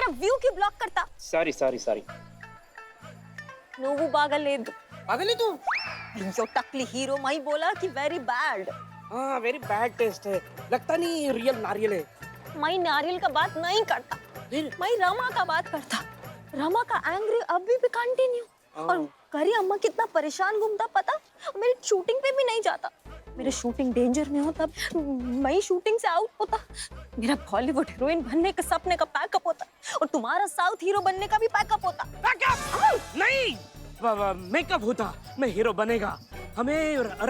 मेरा వ్యూ కి బ్లాక్ करता సారీ నువ్వు బాగలేదు पागल है तू यो टकली हीरो मैं बोला कि वेरी बैड हाँ वेरी बैड टेस्ट है लगता नहीं रियल नारियल है मैं नारियल का बात नहीं करता फिर? मैं रमा का बात करता रमा का एंग्री अभी भी कंटिन्यू और करी अम्मा कितना परेशान घूमता पता मेरी शूटिंग पे भी नहीं जाता मेरे शूटिंग डेंजर में हो तब मैं शूटिंग से आउट होता मेरा बॉलीवुड हीरोइन बनने का सपने का पैकअप होता और तुम्हारा साउथ हीरो बनने का भी पैकअप होता नहीं मेकअप होता मैं हीरो बनेगा हमें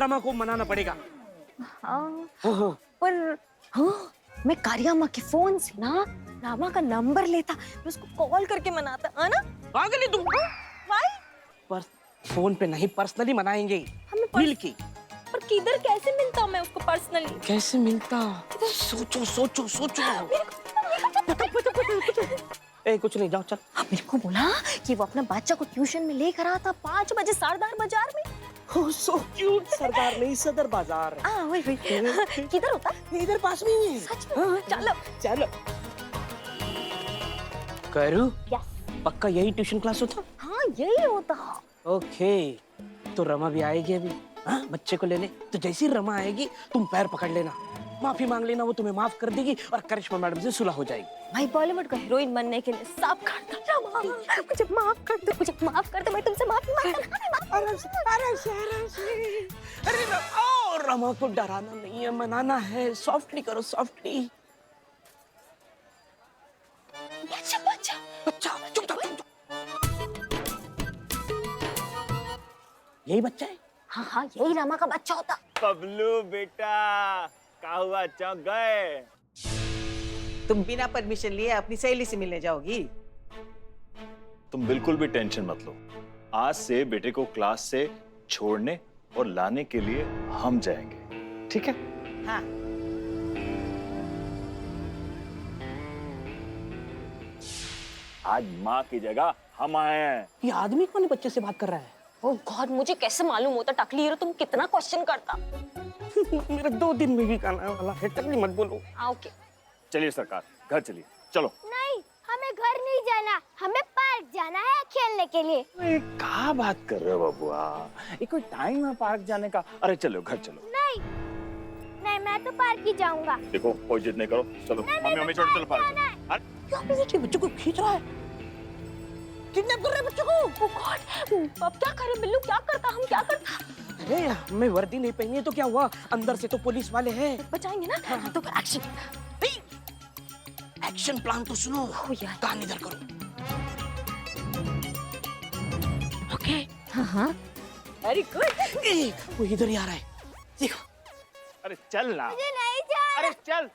रमा को मनाना पड़ेगा हाँ पर हाँ मैं कारियामा के फोन से ना रामा का नंबर लेता मैं उसको कॉल करके मनाता है ना पागल है तू वाई पर फोन पे नहीं पर्सनली मनाएंगे हमें मिल के पर किधर कैसे मिलता मैं उसको पर्सनली कैसे मिलता सोचो ए कुछ नहीं जाओ चल मेरे को बोला कि वो अपना बच्चा को ट्यूशन में लेकर आया था 5 बजे सरदार बाजार में Oh, so cute, सरदार नहीं सदर बाजार वही किधर होता इधर पास में ही है सच में चलो चलो करू यस पक्का यही ट्यूशन क्लास होता हाँ यही होता ओके तो रमा भी आएगी अभी हाँ बच्चे को लेने तो जैसी रमा आएगी तुम पैर पकड़ लेना माफी मांग लेना वो तुम्हें माफ कर देगी और करिश्मा मैडम से सुलह हो जाएगी मैं बॉलीवुड का हीरोइन बनने के लिए सब करता मुझे माफ कर दो मैं तुमसे माफी मांगता अरे रमा को डराना नहीं है मनाना है सॉफ्टली करो सॉफ्टली बच्चा चुप यही बच्चा है हाँ यही रमा का बच्चा होता बबलू बेटा क्या हुआ चौंक गए तुम बिना परमिशन लिए अपनी सहेली से मिलने जाओगी? तुम बिल्कुल भी टेंशन मत लो आज से बेटे को क्लास से छोड़ने और लाने के लिए हम जाएंगे ठीक है हाँ। आज माँ की जगह हम आए हैं ये आदमी कौन बच्चे से बात कर रहा है ओह गॉड मुझे कैसे मालूम होता टकली हीरो तुम कितना क्वेश्चन करता मेरा 2 दिन में ही आने वाला है तक नहीं मत बोलो ओके चलिए सरकार घर चलिए चलो नहीं हमें घर नहीं जाना हमें पार्क जाना है खेलने के लिए क्या बात कर रहे हो बबुआ ये कोई टाइम है पार्क जाने का अरे चलो घर चलो नहीं नहीं मैं तो पार्क ही जाऊंगा देखो कोई जिद नहीं करो चलो मम्मी छोड़ चलो पार्क ये बच्चों को खींच रहा है किडनैप कर रहे हैं बच्चों को ओह गॉड अब क्या करें बिल्लू क्या करता हम क्या करता अरे हमें वर्दी नहीं पहनी है तो क्या हुआ अंदर से तो पुलिस वाले हैं बचाएंगे ना तो एक्शन एक्शन प्लान तो सुनो यार कान इधर करो ओके हाँ वेरी गुड वो इधर ही आ रहा है देखो अरे चल ना मुझे नहीं जाना अरे चल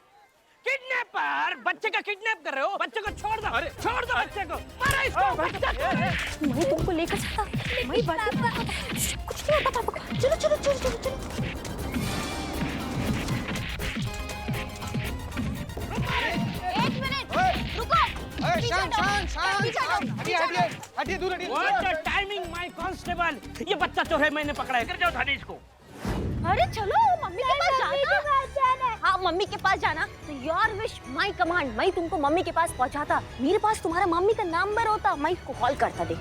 किडनैपर बच्चे का किडनैप कर रहे हो बच्चे को छोड़ दो छोड़ दो बच्चे को मारो इसको बच्चा मैं तुमको लेकर जाता मैं कुछ नहीं होता पापा चलो एक मिनट रुको हटिए दूर हटिए what the timing my constable ये बच्चा चोर है मैंने पकड़ा है कर जाओ थाने इसको अरे चलो मम्मी के पास जाना हाँ मम्मी के पास जाना तो योर विश माय कमांड मैं तुमको मम्मी के पास पहुंचाता मेरे पास तुम्हारा मम्मी का नंबर होता मैं इसको कॉल करता देख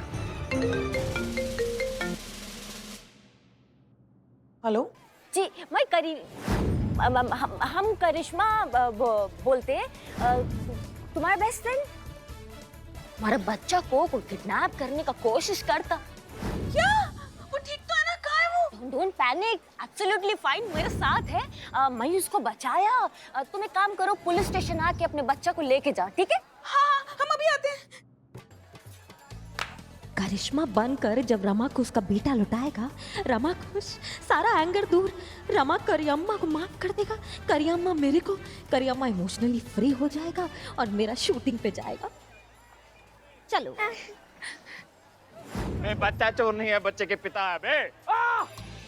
हेलो जी मैं हम करिश्मा बोलते तुम्हारा बेस्ट फ्रेंड हमारा बच्चा को कोई किडनैप करने का कोशिश करता क्या वो ठीक तो है ना कहाँ है वो डोंट पैनिक एब्सोल्युटली फाइन मेरे साथ है मैं उसको बचाया तुम एक काम करो पुलिस स्टेशन आके अपने बच्चा को लेके जाओ ठीक है हाँ हम अभी आते हैं करिश्मा बनकर जब रमा को उसका बेटा लौटाएगा रमा खुश सारा एंगर दूर रमा करियम्मा को माफ कर देगा करियम्मा इमोशनली फ्री हो जाएगा और मेरा शूटिंग पे जाएगा चलो बच्चा चोर नहीं है बच्चे के पिता है बे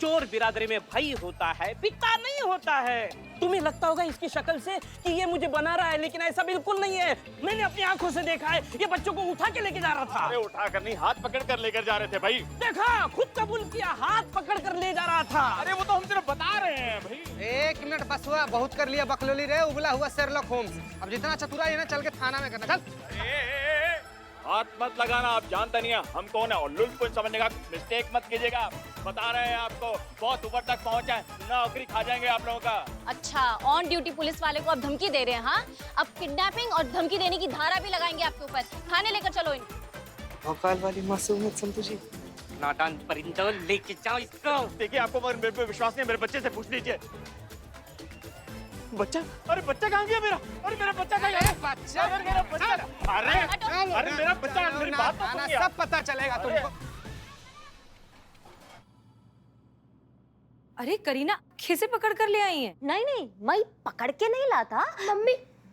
चोर बिरादरी में भाई होता है पिता नहीं होता है तुम्हें लगता होगा इसकी शक्ल से कि ये मुझे बना रहा है लेकिन ऐसा बिल्कुल नहीं है मैंने अपनी आंखों से देखा है ये बच्चों को उठा के लेके जा रहा था अरे उठा कर नहीं हाथ पकड़ कर लेकर जा रहे थे भाई देखा खुद कबूल किया हाथ पकड़ कर ले जा रहा था अरे वो तो हम सिर्फ बता रहे हैं भाई 1 मिनट बस हुआ बहुत कर लिया बकलोली रे उबला हुआ शेरलॉक होम्स अब जितना चतुराई है ना चल के थाना में करना चल हाथ मत लगाना, आप जानते नहीं है हम कौन है, और लुल्लुन समझने का मिस्टेक मत कीजिएगा। बता रहे हैं आपको, बहुत ऊपर तक पहुंचा है, नौकरी खा जाएंगे आप लोगों का। अच्छा, ऑन ड्यूटी पुलिस वाले को अब धमकी दे रहे हैं? हाँ, अब किडनैपिंग और धमकी देने की धारा भी लगाएंगे आपके ऊपर। थाने लेकर चलो इनको। भोपाल वाली मासूमियत संतु जी। नादान परिंदों, लेके जाओ इसको। देखिए आपको मगर मेरे पे विश्वास नहीं, मेरे बच्चे से पूछ लीजिए। बच्चा, अरे बच्चा कहाँ गया मेरा? अरे मेरा बच्चा कहाँ गया? बच्चा, अरे मेरा बच्चा, अरे अरे मेरा बच्चा, मेरी बात तो आना, सुनिए। सब पता चलेगा तुमको। अरे करीना कैसे पकड़ कर ले आई है? नहीं नहीं, मैं पकड़ के नहीं लाता।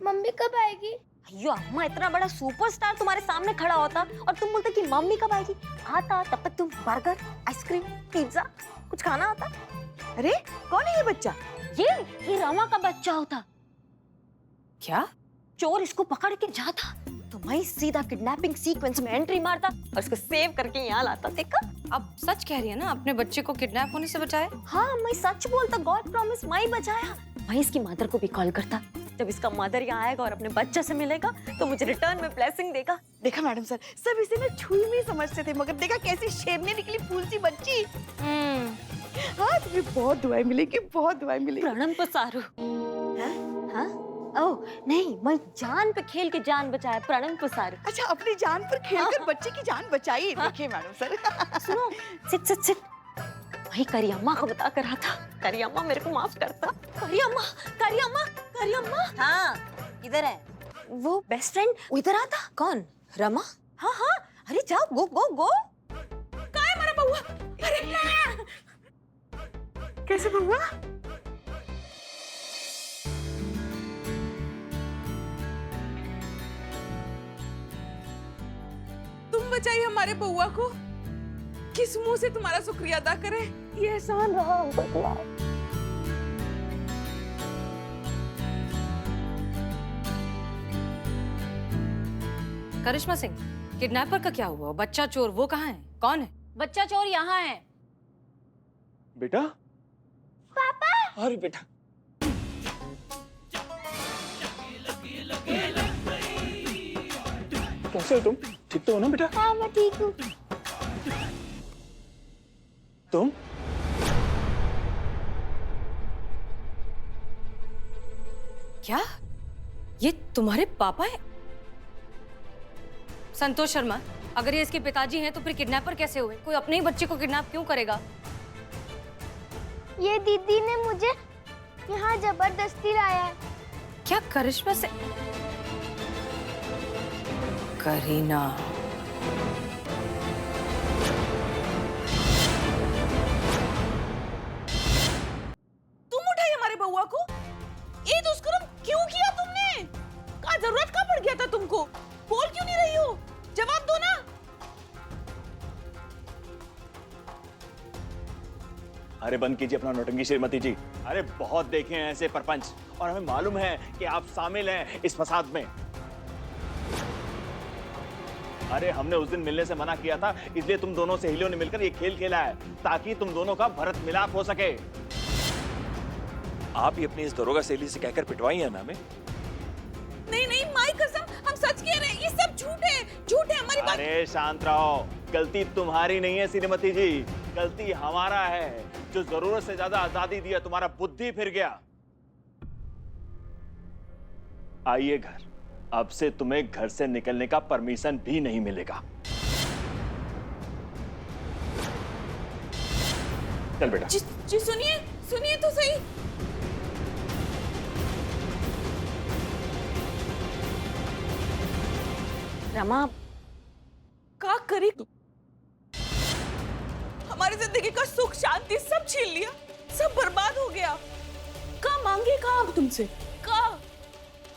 मम्मी कब आएगी? अयो अम्मा, इतना बड़ा सुपरस्टार तुम्हारे सामने खड़ा होता और तुम बोलते कि मम्मी कब आएगी। आता तब तक तुम बर्गर, आइसक्रीम, पिज्जा कुछ खाना आता। अरे कौन है ये बच्चा? ये रमा का बच्चा होता। क्या? चोर इसको पकड़ के जाता तो मैं सीधा किडनैपिंग सीक्वेंस में एंट्री मारता और इसको सेव करके यहाँ लाता। देखा? अब सच कह रही है ना, अपने बच्चे को किडनैप होने से बचाए? हाँ, मैं सच बोलता। गॉड प्रॉमिस, मैं बचाया। मैं इसकी मदर को भी कॉल करता। जब इसका मदर यहाँ आएगा और अपने बच्चे से मिलेगा तो मुझे रिटर्न में ब्लेसिंग देगा। देखा मैडम सर, सब इसे ना छुई में समझते थे, मगर देखा कैसी शेरनी निकली, फूल सी बच्ची। हाँ, तुम्हें बहुत दुआएं मिलेगी, बहुत दुआएं मिलेगी। प्रणम पसारू। हाँ? ओह नहीं, मैं जान पे खेल के जान बचाया। प्रणम पसारू। अच्छा, अपनी जान पर खेलकर बच्चे की जान बचाई। देखिए मैडम सर। सुनो, सिट सिट सिट। वही करियम्मा को बता कर रहा था। करियम्मा मेरे को माफ करता। करियम्मा, करियम्मा, करियम्मा। हाँ, इधर है। वो बेस्ट फ्रेंड इधर आता। कौन? रमा? हाँ हाँ, अरे जाओ, गो गो गो। कहाँ है मेरा बउआ? अरे कैसे बउआ? तुम बचाई हमारे बउआ को। किस मुंह से तुम्हारा शुक्रिया अदा करें? ये एहसान रहा हम पर। करिश्मा सिंह, किडनैपर का क्या हुआ? बच्चा चोर वो कहाँ है? कौन है? बच्चा चोर यहाँ है। बेटा, पापा, अरे बेटा, कैसे हो तुम? ठीक तो हो ना बेटा? हाँ, मैं ठीक हूँ। तुम? क्या ये तुम्हारे पापा हैं? संतोष शर्मा, अगर ये इसके पिताजी हैं तो फिर किडनैपर कैसे हुए? कोई अपने ही बच्चे को किडनैप क्यों करेगा? ये दीदी ने मुझे यहाँ जबरदस्ती लाया है। क्या करिश्मा से? करीना, तुम उठाई हमारे बउआ को? ये दुष्कर्म क्यों किया तुमने? क्या जरूरत का पड़ गया था तुमको? बोल क्यों नहीं रही हो? जवाब दो ना। अरे बंद कीजिए अपना नौटंकी श्रीमती जी। अरे बहुत देखे हैं ऐसे परपंच, और हमें मालूम है कि आप शामिल हैं इस फसाद में। अरे हमने उस दिन मिलने से मना किया था, इसलिए तुम दोनों सहेलियों ने मिलकर ये खेल खेला है ताकि तुम दोनों का भरत मिलाप हो सके। आप ही अपनी इस दरोगा सहेली से कहकर पिटवाई है ना हमें? नहीं नहीं, माई कसम, हम सच कह रहे हैं। ये सब झूठ है, झूठ है हमारी बात। अरे शांत रहो, गलती तुम्हारी नहीं है श्रीमती जी, गलती हमारा है जो जरूरत से ज्यादा आजादी दिया, तुम्हारा बुद्धि फिर गया। आइए घर, अब से तुम्हें घर से निकलने का परमिशन भी नहीं मिलेगा। चल बेटा। जी सुनिए, सुनिए तो सही। रमा, क्या करी तू? हमारी जिंदगी का सुख शांति सब छीन लिया, सब बर्बाद हो गया। का मांगे का अब तुमसे? का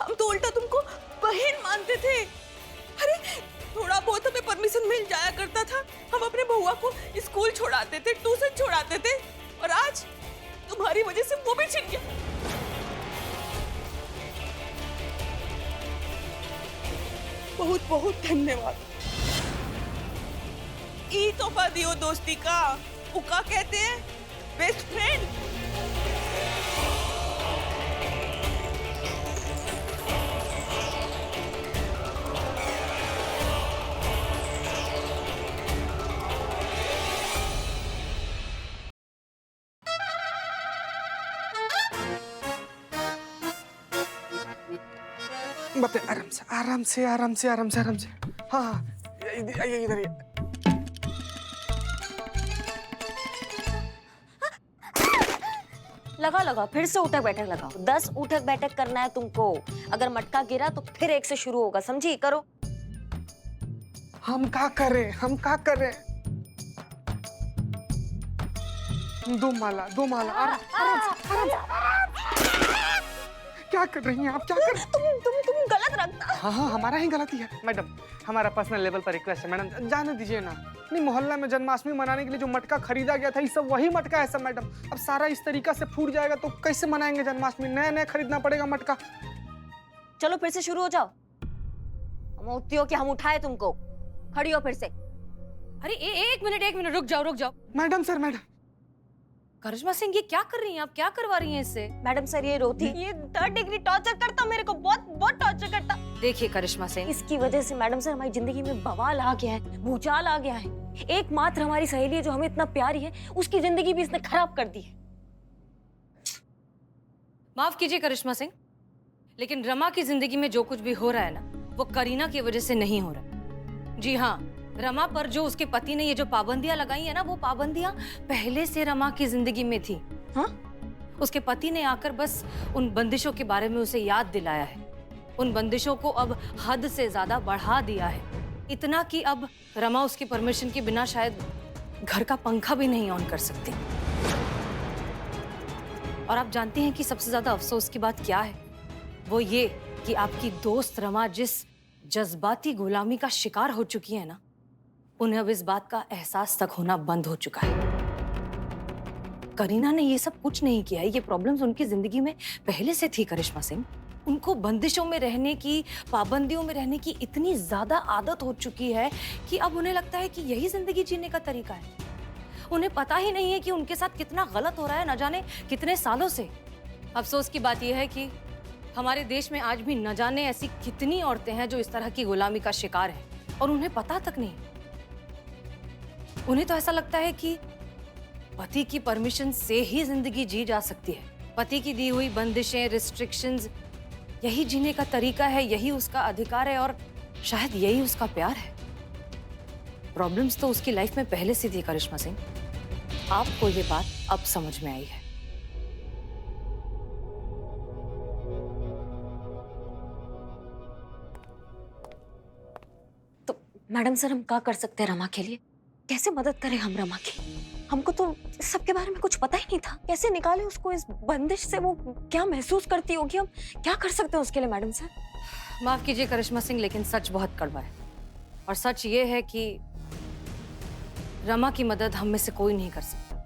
हम तो उल्टा तुमको बहन मानते थे। अरे थोड़ा बहुत हमें परमिशन मिल जाया करता था, हम अपने बउआ को स्कूल छोड़ाते थे, ट्यूशन छोड़ाते थे, और आज तुम्हारी वजह से वो भी छिन गया। बहुत बहुत धन्यवाद। ई तोहफा दियो दोस्ती का, उका कहते हैं बेस्ट फ्रेंड। बते आराम से आराम से आराम से आराम से आराम से। हाँ हाँ आइए इधर आइए। लगा लगा फिर से उठक बैठक लगाओ। 10 उठक बैठक करना है तुमको। अगर मटका गिरा तो फिर 1 से शुरू होगा, समझी? करो। हम क्या करें, हम क्या करें? 2 माला आराम से, आराम से। क्या कर रही हैं आप, क्या कर? तुम गलत रखता। हाँ हमारा ही गलती है मैडम। हमारा पर्सनल लेवल पर रिक्वेस्ट है मैडम, जाने दीजिए ना। नहीं, मोहल्ला में जन्माष्टमी मनाने के लिए जो मटका खरीदा गया था, ये सब वही मटका है सब मैडम। अब सारा इस तरीका से फूट जाएगा तो कैसे मनाएंगे जन्माष्टमी? नया खरीदना पड़ेगा मटका। चलो फिर से शुरू हो जाओ। हम उठती हो कि हम उठाए तुमको? खड़ी हो फिर से। अरे एक मिनट रुक जाओ। मैडम सर, मैडम करिश्मा सिंह, ये क्या कर रही हैं आप? क्या करवा रही हैं इससे? मैडम सर, ये रोती, ये 3rd डिग्री टॉर्चर करता मेरे को, बहुत टॉर्चर करता। देखिए करिश्मा सिंह, इसकी वजह से मैडम सर हमारी जिंदगी में बवाल आ गया है, भूचाल आ गया है। एकमात्र हमारी सहेली है जो हमें इतना प्यारी है, उसकी जिंदगी भी इसने खराब कर दी है। माफ कीजिए करिश्मा सिंह, लेकिन रमा की जिंदगी में जो कुछ भी हो रहा है ना, वो करीना की वजह से नहीं हो रहा। जी हाँ, रमा पर जो उसके पति ने ये जो पाबंदियां लगाई है ना, वो पाबंदियां पहले से रमा की जिंदगी में थी। हाँ, उसके पति ने आकर बस उन बंदिशों के बारे में उसे याद दिलाया है। उन बंदिशों को अब हद से ज्यादा बढ़ा दिया है, इतना कि अब रमा उसकी परमिशन के बिना शायद घर का पंखा भी नहीं ऑन कर सकती। और आप जानते हैं कि सबसे ज्यादा अफसोस की बात क्या है? वो ये कि आपकी दोस्त रमा जिस जज्बाती गुलामी का शिकार हो चुकी है ना, उन्हें अब इस बात का एहसास तक होना बंद हो चुका है। करीना ने ये सब कुछ नहीं किया है, ये प्रॉब्लम्स उनकी जिंदगी में पहले से थी करिश्मा सिंह। उनको बंदिशों में रहने की, पाबंदियों में रहने की इतनी ज्यादा आदत हो चुकी है कि अब उन्हें लगता है कि यही जिंदगी जीने का तरीका है। उन्हें पता ही नहीं है कि उनके साथ कितना गलत हो रहा है, न जाने कितने सालों से। अफसोस की बात यह है कि हमारे देश में आज भी न जाने ऐसी कितनी औरतें हैं जो इस तरह की गुलामी का शिकार है और उन्हें पता तक नहीं। उन्हें तो ऐसा लगता है कि पति की परमिशन से ही जिंदगी जी जा सकती है। पति की दी हुई बंदिशें, रिस्ट्रिक्शंस, यही जीने का तरीका है, यही उसका अधिकार है और शायद यही उसका प्यार है। प्रॉब्लम्स तो उसकी लाइफ में पहले से थी करिश्मा सिंह, आपको ये बात अब समझ में आई है। तो मैडम सर, हम क्या कर सकते हैं रमा के लिए? कैसे मदद करें हम रमा की? हमको तो सबके बारे में कुछ पता ही नहीं था। कैसे निकाले उसको इस बंदिश से? वो क्या महसूस करती होगी? हम क्या कर सकते हैं उसके लिए मैडम सर? माफ कीजिए करिश्मा सिंह, लेकिन सच बहुत कड़वा है और सच ये है कि रमा की मदद हम में से कोई नहीं कर सकता।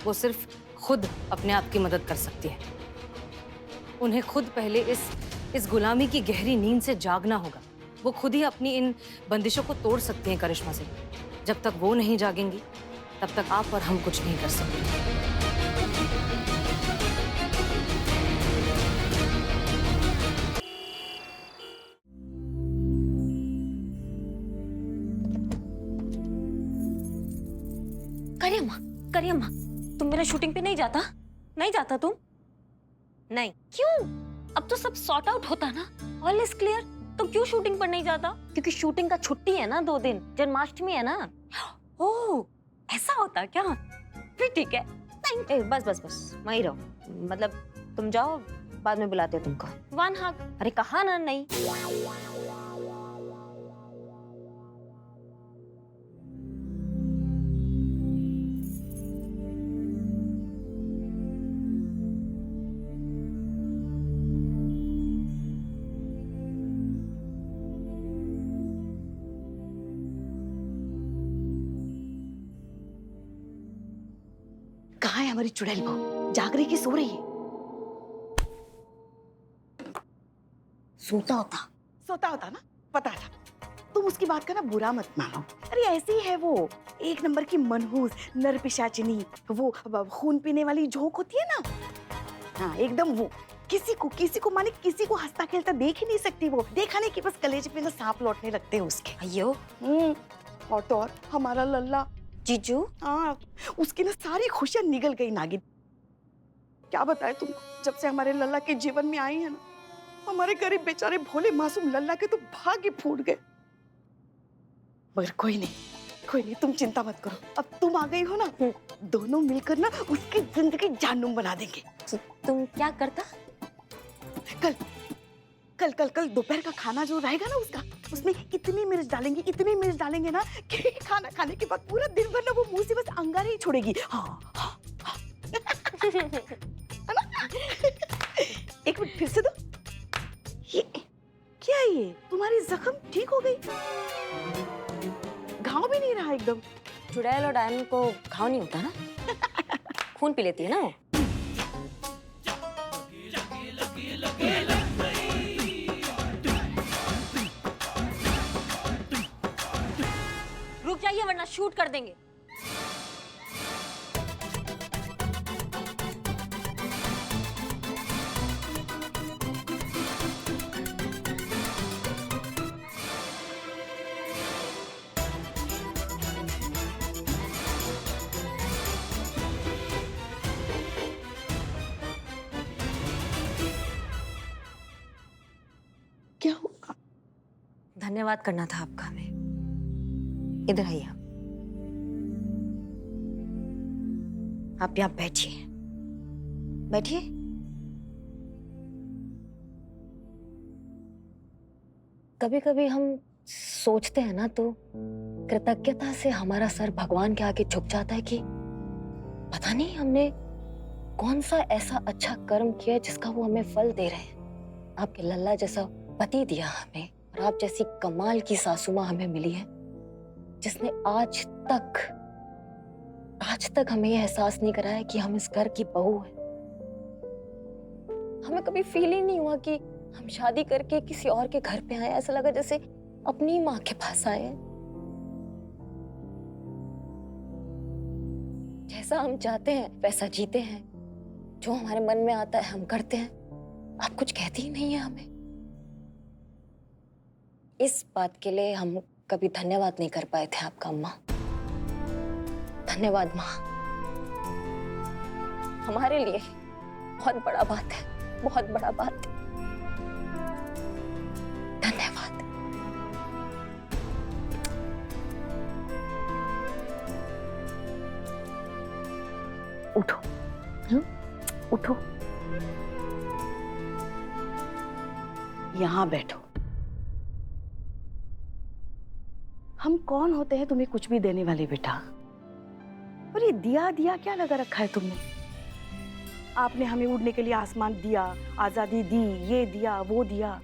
वो सिर्फ खुद अपने आप की मदद कर सकती है। उन्हें खुद पहले इस गुलामी की गहरी नींद से जागना होगा। वो खुद ही अपनी इन बंदिशों को तोड़ सकती हैं करिश्मा सिंह। जब तक वो नहीं जागेंगी, तब तक आप और हम कुछ नहीं कर सकते। करियम्मा, तुम मेरा शूटिंग पे नहीं जाता? नहीं जाता तुम? नहीं, क्यों? अब तो सब सॉर्ट आउट होता ना, ऑल इज क्लियर। तो क्यों शूटिंग पर नहीं जाता? क्योंकि शूटिंग का छुट्टी है ना, 2 दिन, जन्माष्टमी है ना। ओह, ऐसा होता क्या? फिर ठीक है। नहीं, बस वहीं रहो। मतलब तुम जाओ, बाद में बुलाते हो तुमको। 1 हग। अरे कहा ना नहीं। कहाँ है हमारी चुड़ैल बहू? जाग रही कि सो रही है? सोता होता ना, पता था। तुम उसकी बात का ना बुरा मत मानो। अरे ऐसी है वो, 1 नंबर की मनहूस नरपिशाचिनी, वो खून पीने वाली झोंक होती है ना। हाँ, एकदम वो। किसी को माने किसी को हंसता खेलता देख ही नहीं सकती वो। देखा नहीं कि बस कलेजे पे ना सांप लौटने लगते हैं उसके। अयो। और तो और हमारा लल्ला जीजू, हाँ, उसकी ना सारी खुशियां निगल गई नागिन। क्या बताए तुमको, जब से हमारे लल्ला के जीवन में आई है ना, हमारे गरीब बेचारे भोले मासूम लल्ला के तो भाग्य फूट गए। मगर कोई नहीं, तुम चिंता मत करो। अब तुम आ गई हो ना, दोनों मिलकर ना उसकी जिंदगी जानूम बना देंगे। तुम क्या करता? कल दोपहर का खाना जो रहेगा ना उसका, उसमें इतनी मिर्च डालेंगे ना कि खाना खाने के बाद पूरा दिन भर ना वो मुंह से बस अंगारे ही छोड़ेगी। हाँ। है ना? एक मिनट फिर से दो। ये क्या है ये? तुम्हारी जख्म ठीक हो गई? घाव भी नहीं रहा एकदम? चुड़ैल और डायन को घाव नहीं होता ना, खून पी लेती है ना वो। रुक जाइए वरना शूट कर देंगे। क्या हुआ? धन्यवाद करना था आपका हमें। इधर आइए आप यहाँ बैठिए। कभी कभी हम सोचते हैं ना तो कृतज्ञता से हमारा सर भगवान के आगे झुक जाता है कि पता नहीं हमने कौन सा ऐसा अच्छा कर्म किया जिसका वो हमें फल दे रहे हैं। आपके लल्ला जैसा पति दिया हमें, और आप जैसी कमाल की सासू माँ हमें मिली है जिसने आज तक हमें यह एहसास नहीं कराया कि हम इस घर की बहू हैं। हमें कभी फील ही नहीं हुआ कि हम शादी करके किसी और के घर पे आए। ऐसा लगा जैसे अपनी माँ के पास आए हैं। जैसा हम चाहते हैं वैसा जीते हैं, जो हमारे मन में आता है हम करते हैं। आप कुछ कहती ही नहीं है हमें। इस बात के लिए हम कभी धन्यवाद नहीं कर पाए थे आपका अम्मा। धन्यवाद माँ, हमारे लिए बहुत बड़ा बात है, बहुत बड़ा बात है। धन्यवाद। उठो, उठो, यहाँ बैठो। हम कौन होते हैं तुम्हें कुछ भी देने वाले बेटा? और ये दिया क्या लगा रखा है तुमने? आपने हमें उड़ने के लिए आसमान दिया, आजादी दी, ये दिया वो दिया।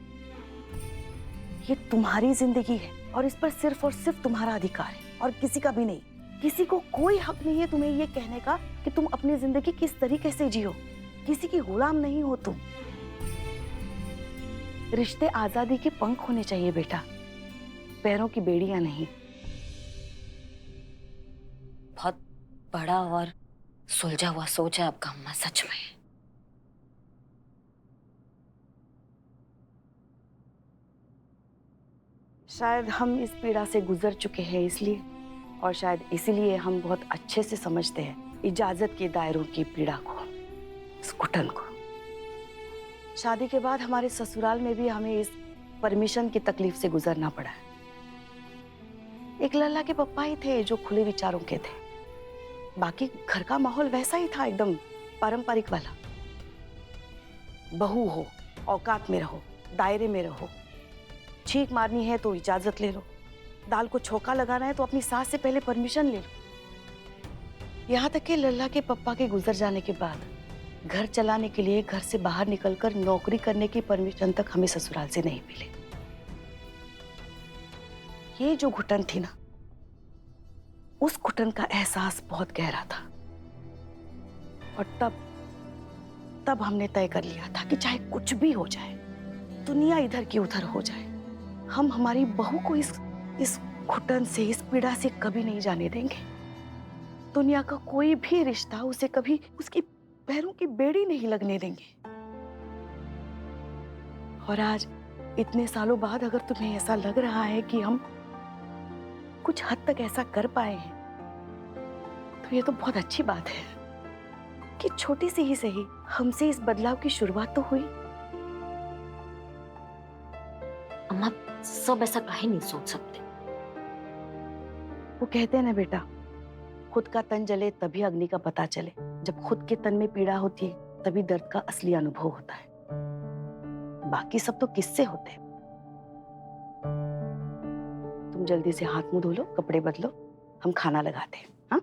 ये तुम्हारी जिंदगी है और इस पर सिर्फ और सिर्फ तुम्हारा अधिकार है और किसी का भी नहीं। किसी को कोई हक नहीं है तुम्हें ये कहने का कि तुम अपनी जिंदगी किस तरीके से जियो। किसी की गुलाम नहीं हो तुम। रिश्ते आजादी के पंख होने चाहिए बेटा, पैरों की बेड़ियां नहीं। बहुत बड़ा और सुलझा हुआ सोच है आपका अम्मा, सच में। शायद हम इस पीड़ा से गुजर चुके हैं इसलिए, और शायद इसीलिए हम बहुत अच्छे से समझते हैं इजाजत के दायरों की पीड़ा को, इस घुटन को। शादी के बाद हमारे ससुराल में भी हमें इस परमिशन की तकलीफ से गुजरना पड़ा है। एक लल्ला के पप्पा ही थे जो खुले विचारों के थे, बाकी घर का माहौल वैसा ही था, एकदम पारंपरिक वाला। बहू हो, औकात में रहो, दायरे में रहो। छींक मारनी है तो इजाजत ले लो, दाल को छोका लगाना है तो अपनी सास से पहले परमिशन ले लो। यहाँ तक कि लल्ला के पप्पा के गुजर जाने के बाद घर चलाने के लिए घर से बाहर निकलकर नौकरी करने की परमिशन तक हमें ससुराल से नहीं मिली। ये जो घुटन थी ना, उस घुटन का एहसास बहुत गहरा था। और तब हमने तय कर लिया था कि चाहे कुछ भी हो जाए, दुनिया इधर की उधर हो जाए, हम हमारी बहू को इस घुटन से, इस पीड़ा से कभी नहीं जाने देंगे। दुनिया का कोई भी रिश्ता उसे कभी उसकी पैरों की बेड़ी नहीं लगने देंगे। और आज इतने सालों बाद अगर तुम्हें ऐसा लग रहा है कि हम कुछ हद तक ऐसा कर पाए हैं, तो ये तो बहुत अच्छी बात है। कि छोटी सी ही सही हमसे इस बदलाव की शुरुआत तो हुई। अम्मा सब ऐसा काहे नहीं सोच सकते। वो कहते हैं ना बेटा, खुद का तन जले तभी अग्नि का पता चले। जब खुद के तन में पीड़ा होती है तभी दर्द का असली अनुभव होता है। बाकी सब तो किससे होते हैं। तुम जल्दी से हाथ मुंह धो लो, कपड़े बदलो, हम खाना लगाते हैं। हाँ?